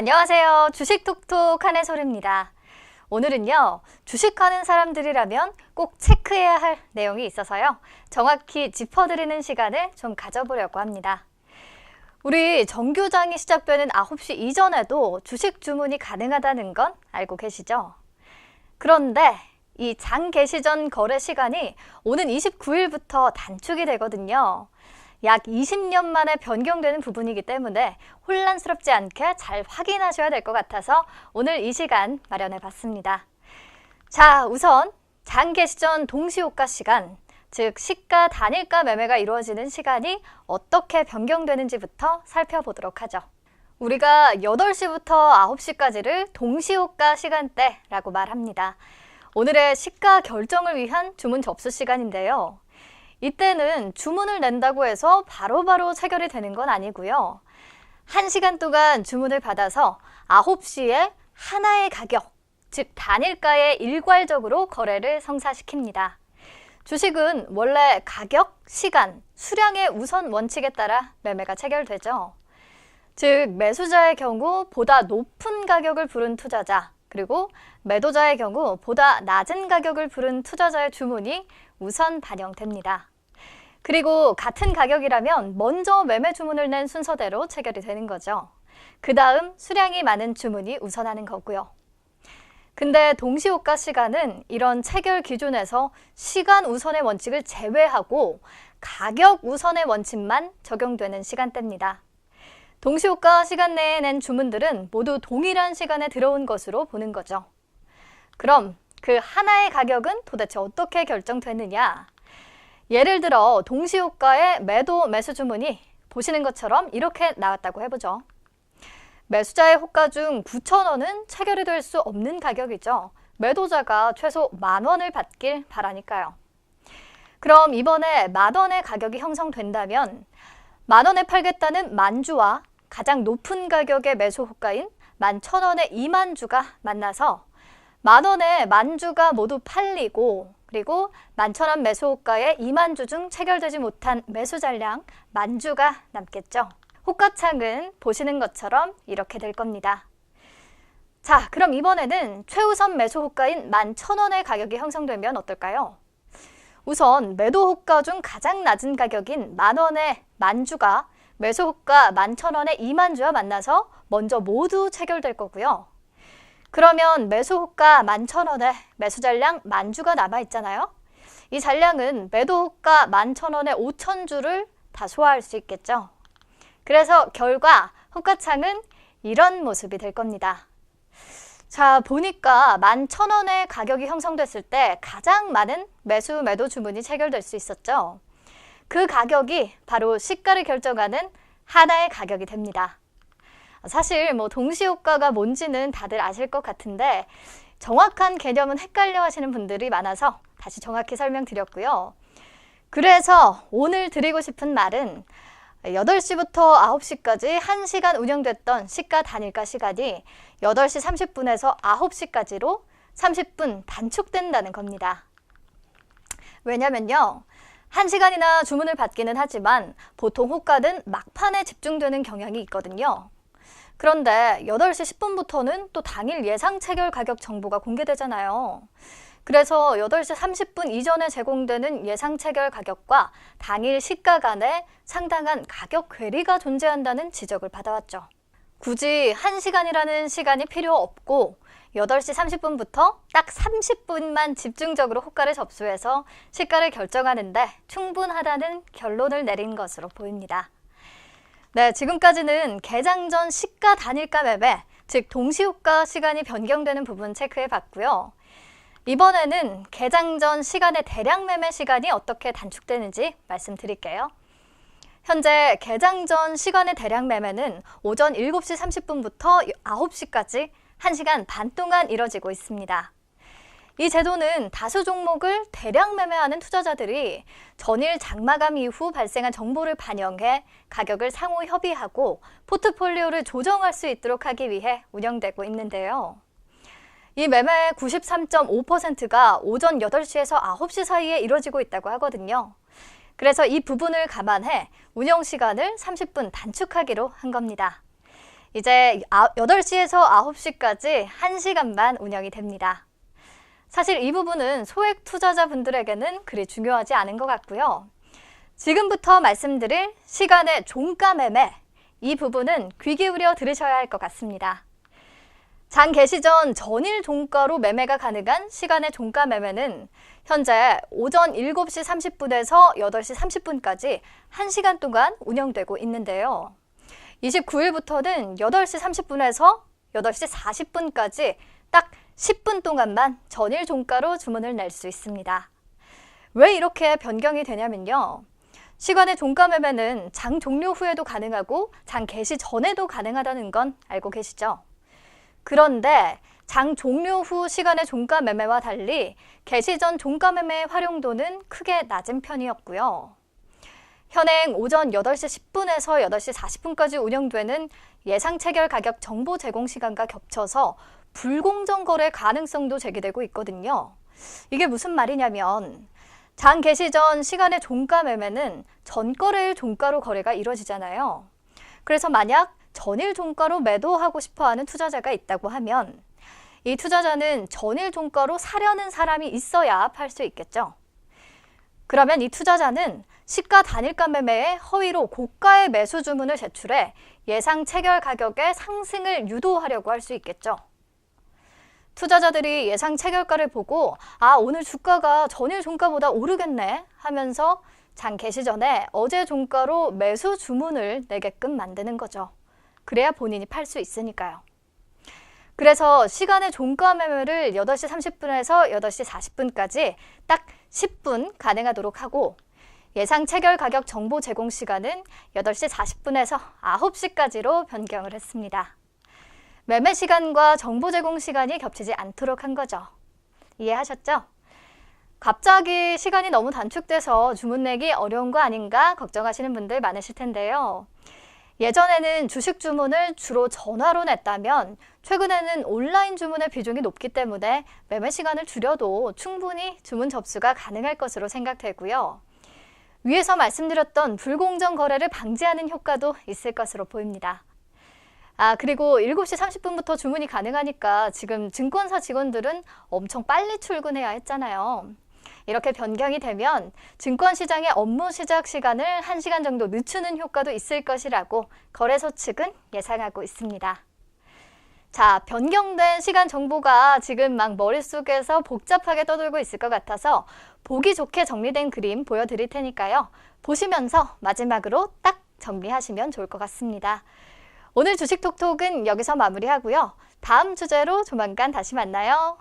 안녕하세요. 주식톡톡 한혜솔입니다. 오늘은요, 주식하는 사람들이라면 꼭 체크해야 할 내용이 있어서요. 정확히 짚어드리는 시간을 좀 가져보려고 합니다. 우리 정규장이 시작되는 9시 이전에도 주식 주문이 가능하다는 건 알고 계시죠? 그런데 이 장 개시 전 거래 시간이 오는 29일부터 단축이 되거든요. 약 20년 만에 변경되는 부분이기 때문에 혼란스럽지 않게 잘 확인하셔야 될 것 같아서 오늘 이 시간 마련해 봤습니다. 자, 우선 장 개시 전 동시호가 시간, 즉 시가 단일가 매매가 이루어지는 시간이 어떻게 변경되는지부터 살펴보도록 하죠. 우리가 8시부터 9시까지를 동시호가 시간대라고 말합니다. 오늘의 시가 결정을 위한 주문 접수 시간인데요. 이때는 주문을 낸다고 해서 바로바로 체결이 되는 건 아니고요. 1시간 동안 주문을 받아서 9시에 하나의 가격, 즉 단일가에 일괄적으로 거래를 성사시킵니다. 주식은 원래 가격, 시간, 수량의 우선 원칙에 따라 매매가 체결되죠. 즉 매수자의 경우 보다 높은 가격을 부른 투자자, 그리고 매도자의 경우 보다 낮은 가격을 부른 투자자의 주문이 우선 반영됩니다. 그리고 같은 가격이라면 먼저 매매 주문을 낸 순서대로 체결이 되는 거죠. 그 다음 수량이 많은 주문이 우선하는 거고요. 근데 동시호가 시간은 이런 체결 기준에서 시간 우선의 원칙을 제외하고 가격 우선의 원칙만 적용되는 시간대입니다. 동시호가 시간 내에 낸 주문들은 모두 동일한 시간에 들어온 것으로 보는 거죠. 그럼 그 하나의 가격은 도대체 어떻게 결정되느냐? 예를 들어 동시호가의 매도 매수 주문이 보시는 것처럼 이렇게 나왔다고 해보죠. 매수자의 호가 중 9,000원은 체결이 될 수 없는 가격이죠. 매도자가 최소 10,000원을 받길 바라니까요. 그럼 이번에 10,000원의 가격이 형성된다면 10,000원에 팔겠다는 만주와 가장 높은 가격의 매수 호가인 11,000원의 이만주가 만나서 10,000원의 만주가 모두 팔리고 그리고 11,000원 매수 호가의 이만주 중 체결되지 못한 매수 잔량 만주가 남겠죠. 호가창은 보시는 것처럼 이렇게 될 겁니다. 자, 그럼 이번에는 최우선 매수 호가인 11,000원의 가격이 형성되면 어떨까요? 우선 매도 호가 중 가장 낮은 가격인 10,000원의 만주가 매수 호가 11,000원의 이만주와 만나서 먼저 모두 체결될 거고요. 그러면 매수 호가 11,000원에 매수 잔량 만주가 남아있잖아요. 이 잔량은 매도 호가 11,000원에 5,000주를 다 소화할 수 있겠죠. 그래서 결과 호가창은 이런 모습이 될 겁니다. 자, 보니까 11,000원의 가격이 형성됐을 때 가장 많은 매수 매도 주문이 체결될 수 있었죠. 그 가격이 바로 시가를 결정하는 하나의 가격이 됩니다. 사실 동시호가가 뭔지는 다들 아실 것 같은데 정확한 개념은 헷갈려 하시는 분들이 많아서 다시 정확히 설명드렸고요. 그래서 오늘 드리고 싶은 말은 8시부터 9시까지 1시간 운영됐던 시가 단일가 시간이 8시 30분에서 9시까지로 30분 단축된다는 겁니다. 왜냐면요. 1시간이나 주문을 받기는 하지만 보통 호가는 막판에 집중되는 경향이 있거든요. 그런데 8시 10분부터는 또 당일 예상 체결 가격 정보가 공개되잖아요. 그래서 8시 30분 이전에 제공되는 예상 체결 가격과 당일 시가 간에 상당한 가격 괴리가 존재한다는 지적을 받아왔죠. 굳이 1시간이라는 시간이 필요 없고 8시 30분부터 딱 30분만 집중적으로 호가를 접수해서 시가를 결정하는데 충분하다는 결론을 내린 것으로 보입니다. 네, 지금까지는 개장 전 시가 단일가 매매, 즉 동시호가 시간이 변경되는 부분 체크해 봤고요. 이번에는 개장 전 시간의 대량 매매 시간이 어떻게 단축되는지 말씀드릴게요. 현재 개장 전 시간의 대량 매매는 오전 7시 30분부터 9시까지 1시간 반 동안 이뤄지고 있습니다. 이 제도는 다수 종목을 대량 매매하는 투자자들이 전일 장마감 이후 발생한 정보를 반영해 가격을 상호 협의하고 포트폴리오를 조정할 수 있도록 하기 위해 운영되고 있는데요. 이 매매의 93.5%가 오전 8시에서 9시 사이에 이루어지고 있다고 하거든요. 그래서 이 부분을 감안해 운영 시간을 30분 단축하기로 한 겁니다. 이제 8시에서 9시까지 1시간만 운영이 됩니다. 사실 이 부분은 소액 투자자분들에게는 그리 중요하지 않은 것 같고요. 지금부터 말씀드릴 시간의 종가 매매, 이 부분은 귀 기울여 들으셔야 할 것 같습니다. 장 개시 전 전일 종가로 매매가 가능한 시간의 종가 매매는 현재 오전 7시 30분에서 8시 30분까지 1시간 동안 운영되고 있는데요. 29일부터는 8시 30분에서 8시 40분까지 딱 10분 동안만 전일 종가로 주문을 낼 수 있습니다. 왜 이렇게 변경이 되냐면요. 시간의 종가 매매는 장 종료 후에도 가능하고 장 개시 전에도 가능하다는 건 알고 계시죠? 그런데 장 종료 후 시간의 종가 매매와 달리 개시 전 종가 매매의 활용도는 크게 낮은 편이었고요. 현행 오전 8시 10분에서 8시 40분까지 운영되는 예상 체결 가격 정보 제공 시간과 겹쳐서 불공정 거래 가능성도 제기되고 있거든요. 이게 무슨 말이냐면 장 개시 전 시간의 종가 매매는 전거래일 종가로 거래가 이루어지잖아요. 그래서 만약 전일 종가로 매도하고 싶어하는 투자자가 있다고 하면 이 투자자는 전일 종가로 사려는 사람이 있어야 팔 수 있겠죠. 그러면 이 투자자는 시가 단일가 매매에 허위로 고가의 매수 주문을 제출해 예상 체결 가격의 상승을 유도하려고 할 수 있겠죠. 투자자들이 예상 체결가를 보고 오늘 주가가 전일 종가보다 오르겠네 하면서 장 개시 전에 어제 종가로 매수 주문을 내게끔 만드는 거죠. 그래야 본인이 팔 수 있으니까요. 그래서 시간의 종가 매매를 8시 30분에서 8시 40분까지 딱 10분 가능하도록 하고 예상 체결 가격 정보 제공 시간은 8시 40분에서 9시까지로 변경을 했습니다. 매매 시간과 정보 제공 시간이 겹치지 않도록 한 거죠. 이해하셨죠? 갑자기 시간이 너무 단축돼서 주문 내기 어려운 거 아닌가 걱정하시는 분들 많으실 텐데요. 예전에는 주식 주문을 주로 전화로 냈다면 최근에는 온라인 주문의 비중이 높기 때문에 매매 시간을 줄여도 충분히 주문 접수가 가능할 것으로 생각되고요. 위에서 말씀드렸던 불공정 거래를 방지하는 효과도 있을 것으로 보입니다. 그리고 7시 30분부터 주문이 가능하니까 지금 증권사 직원들은 엄청 빨리 출근해야 했잖아요. 이렇게 변경이 되면 증권시장의 업무 시작 시간을 1시간 정도 늦추는 효과도 있을 것이라고 거래소 측은 예상하고 있습니다. 자, 변경된 시간 정보가 지금 막 머릿속에서 복잡하게 떠돌고 있을 것 같아서 보기 좋게 정리된 그림 보여드릴 테니까요. 보시면서 마지막으로 딱 정리하시면 좋을 것 같습니다. 오늘 주식 톡톡은 여기서 마무리하고요. 다음 주제로 조만간 다시 만나요.